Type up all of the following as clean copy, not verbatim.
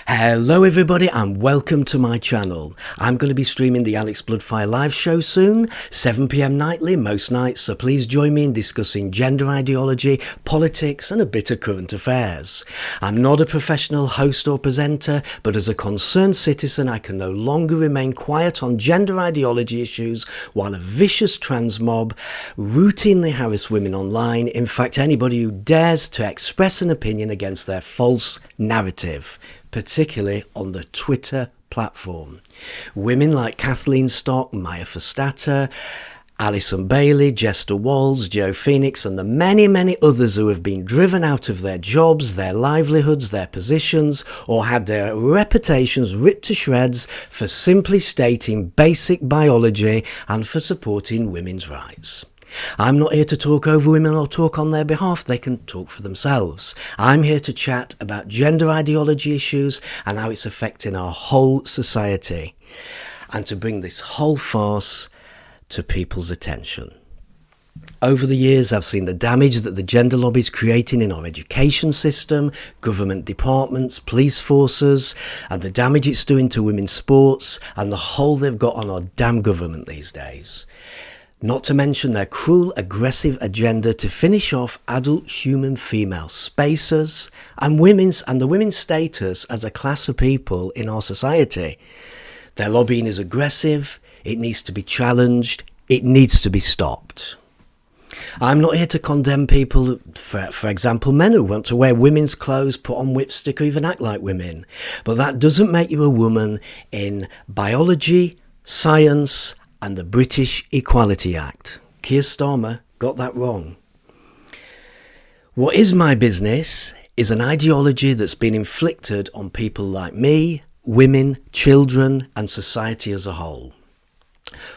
Hello everybody and welcome to my channel. I'm going to be streaming the Alex Bloodfire Live Show soon, 7 PM nightly most nights, so please join me in discussing gender ideology, politics and a bit of current affairs. I'm not a professional host or presenter, but as a concerned citizen I can no longer remain quiet on gender ideology issues while a vicious trans mob routinely harass women online. In fact, anybody who dares to express an opinion against their false narrative, particularly on the Twitter platform. Women like Kathleen Stock, Maya Forstater, Alison Bailey, Jester Walls, Joe Phoenix and the many others who have been driven out of their jobs, their livelihoods, their positions or had their reputations ripped to shreds for simply stating basic biology and for supporting women's rights. I'm not here to talk over women or talk on their behalf, they can talk for themselves. I'm here to chat about gender ideology issues and how it's affecting our whole society and to bring this whole farce to people's attention. Over the years I've seen the damage that the gender lobby is creating in our education system, government departments, police forces and the damage it's doing to women's sports and the hold they've got on our damn government these days. Not to mention their cruel, aggressive agenda to finish off adult human female spaces and the women's status as a class of people in our society. Their lobbying is aggressive, it needs to be challenged, it needs to be stopped. I'm not here to condemn people, for example, men who want to wear women's clothes, put on lipstick or even act like women. But that doesn't make you a woman in biology, science and the British Equality Act. Keir Starmer got that wrong. What is my business is an ideology that's been inflicted on people like me, women, children and society as a whole.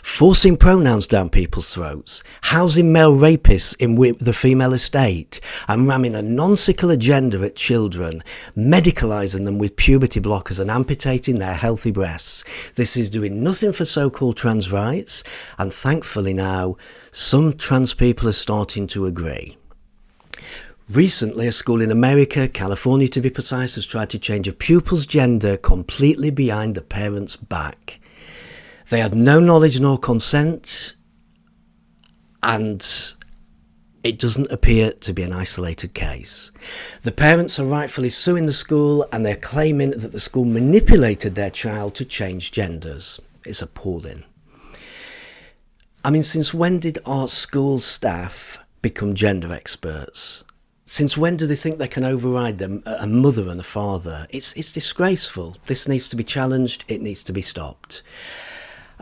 Forcing pronouns down people's throats, housing male rapists in the female estate and ramming a nonsensical agenda at children, medicalising them with puberty blockers and amputating their healthy breasts. This is doing nothing for so-called trans rights and thankfully now some trans people are starting to agree. Recently, a school in America, California to be precise, has tried to change a pupil's gender completely behind the parents' back. They had no knowledge nor consent, and it doesn't appear to be an isolated case. The parents are rightfully suing the school, and they're claiming that the school manipulated their child to change genders. It's appalling. I mean, since when did our school staff become gender experts? Since when do they think they can override them, a mother and a father? It's disgraceful. This needs to be challenged. It needs to be stopped.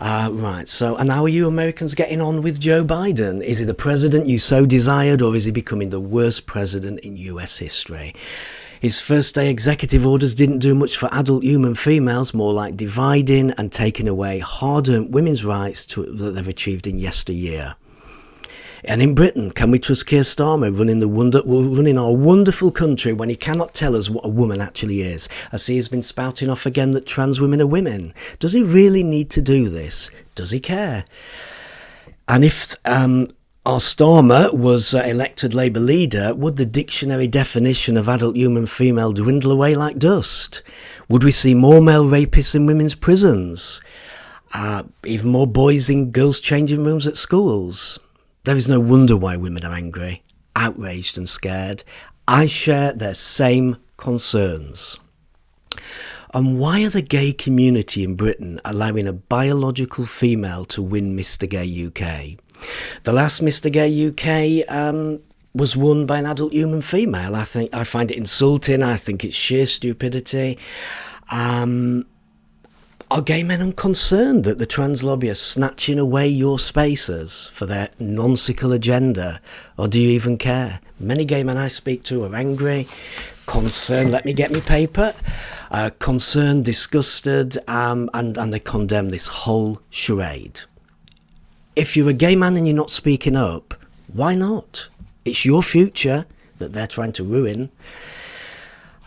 Right, so and how are you Americans getting on with Joe Biden? Is he the president you so desired or is he becoming the worst president in US history? His first day executive orders didn't do much for adult human females, more like dividing and taking away hard-earned women's rights that they've achieved in yesteryear. And in Britain, can we trust Keir Starmer running our wonderful country when he cannot tell us what a woman actually is, as he has been spouting off again that trans women are women? Does he really need to do this? Does he care? And if our Starmer was elected Labour leader, would the dictionary definition of adult human female dwindle away like dust? Would we see more male rapists in women's prisons? Even more boys in girls' changing rooms at schools? There is no wonder why women are angry, outraged and scared. I share their same concerns. And why are the gay community in Britain allowing a biological female to win Mr Gay UK? The last Mr Gay UK was won by an adult human female. I find it insulting. I think it's sheer stupidity. Are gay men unconcerned that the trans lobby are snatching away your spaces for their nonsensical agenda? Or do you even care? Many gay men I speak to are angry, concerned, let me get me paper, concerned, disgusted, and they condemn this whole charade. If you're a gay man and you're not speaking up, why not? It's your future that they're trying to ruin.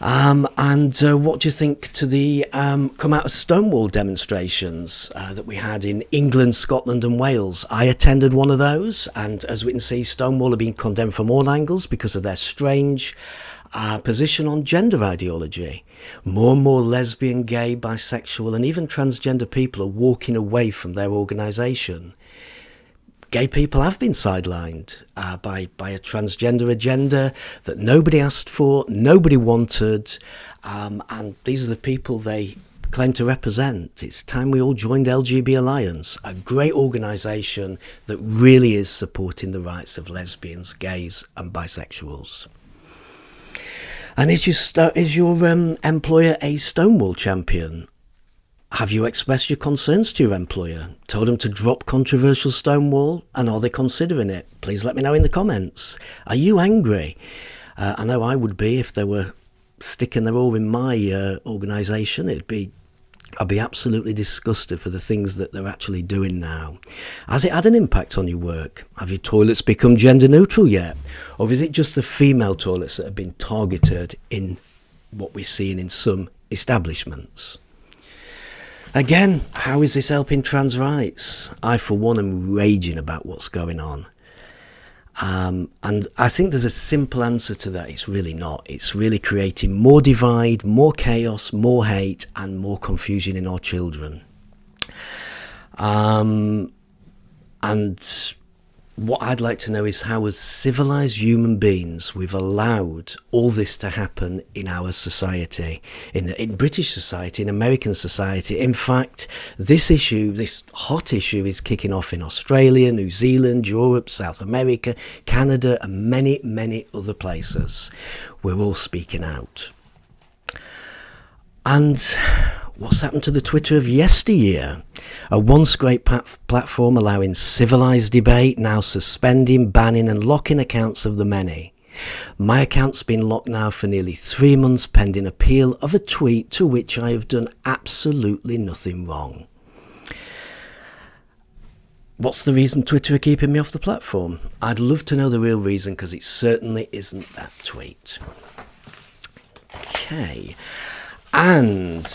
What do you think to the come out of Stonewall demonstrations that we had in England, Scotland and Wales? I attended one of those, and as we can see, Stonewall have been condemned from all angles because of their strange position on gender ideology. More and more lesbian, gay, bisexual, and even transgender people are walking away from their organisation. Gay people have been sidelined by a transgender agenda that nobody asked for, nobody wanted, and these are the people they claim to represent. It's time we all joined LGB Alliance, a great organisation that really is supporting the rights of lesbians, gays and bisexuals. And is your employer a Stonewall champion? Have you expressed your concerns to your employer? Told them to drop controversial Stonewall? And are they considering it? Please let me know in the comments. Are you angry? I know I would be if they were sticking their all in my organisation. I'd be absolutely disgusted for the things that they're actually doing now. Has it had an impact on your work? Have your toilets become gender neutral yet? Or is it just the female toilets that have been targeted in what we're seeing in some establishments? Again, how is this helping trans rights? I, for one, am raging about what's going on. And I think there's a simple answer to that. It's really not. It's really creating more divide, more chaos, more hate, and more confusion in our children. And what I'd like to know is how, as civilized human beings, we've allowed all this to happen in our society, in British society, in American society. In fact, this hot issue is kicking off in Australia, New Zealand, Europe, South America, Canada, and many, many other places. We're all speaking out. And what's happened to the Twitter of yesteryear? A once great platform allowing civilised debate, now suspending, banning and locking accounts of the many. My account's been locked now for nearly 3 months pending appeal of a tweet to which I have done absolutely nothing wrong. What's the reason Twitter are keeping me off the platform? I'd love to know the real reason, because it certainly isn't that tweet. Okay. And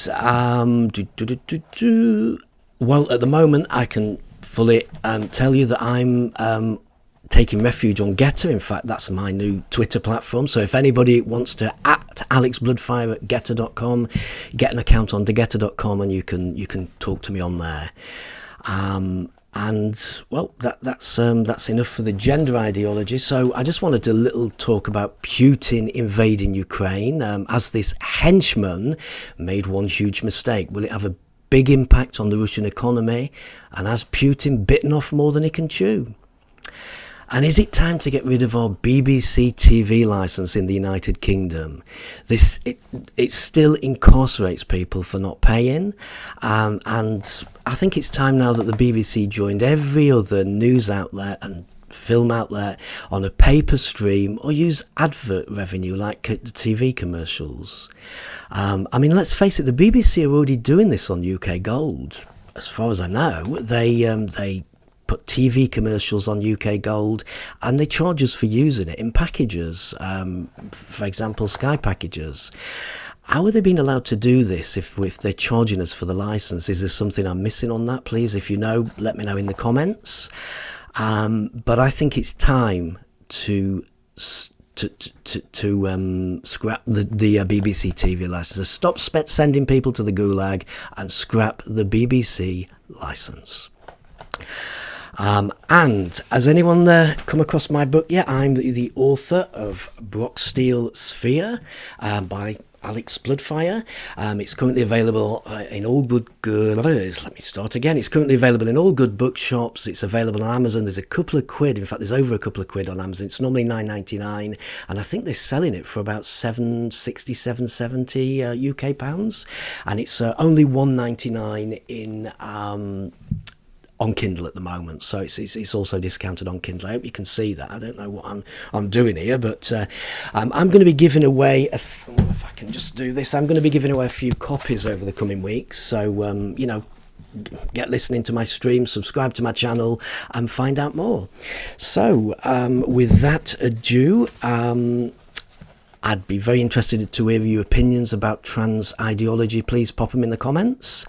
well, at the moment I can fully tell you that I'm taking refuge on Getter. In fact, that's my new Twitter platform. So if anybody wants to Alex Bloodfire at Getter.com, get an account on Getter.com and you can talk to me on there. And well, that's enough for the gender ideology. So I just wanted a little talk about Putin invading Ukraine. As this henchman made one huge mistake, will it have a big impact on the Russian economy? And has Putin bitten off more than he can chew? And is it time to get rid of our BBC TV licence in the United Kingdom? It still incarcerates people for not paying, and I think it's time now that the BBC joined every other news outlet and film outlet on a paper stream or use advert revenue like TV commercials. I mean, let's face it, the BBC are already doing this on UK Gold. As far as I know, they put TV commercials on UK Gold and they charge us for using it in packages, for example Sky packages. How are they being allowed to do this if they're charging us for the license? Is there something I'm missing on that? Please, if you know, let me know in the comments. But I think it's time to scrap the BBC TV license. Stop sending people to the gulag and scrap the BBC license. And has anyone come across my book yet? I'm the author of Brocksteel Sphere by Alex Bloodfire. It's currently available in all good. Let me start again. It's currently available in all good bookshops. It's available on Amazon. There's a couple of quid. In fact, there's over a couple of quid on Amazon. It's normally $9.99, and I think they're selling it for about $7.60, $7.70 UK pounds, and it's only $1.99 in on Kindle at the moment, so it's also discounted on Kindle. I hope you can see that. I don't know what I'm doing here, but I'm going to be giving away if I can just do this, I'm going to be giving away a few copies over the coming weeks. So get listening to my stream, subscribe to my channel, and find out more. So with that ado, I'd be very interested to hear your opinions about trans ideology. Please pop them in the comments.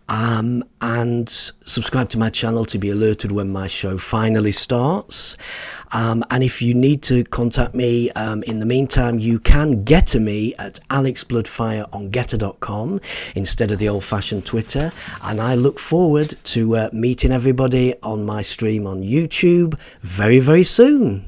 And subscribe to my channel to be alerted when my show finally starts. And if you need to contact me in the meantime, you can get to me at Alex Bloodfire on getter.com instead of the old-fashioned Twitter. And I look forward to meeting everybody on my stream on YouTube very, very soon.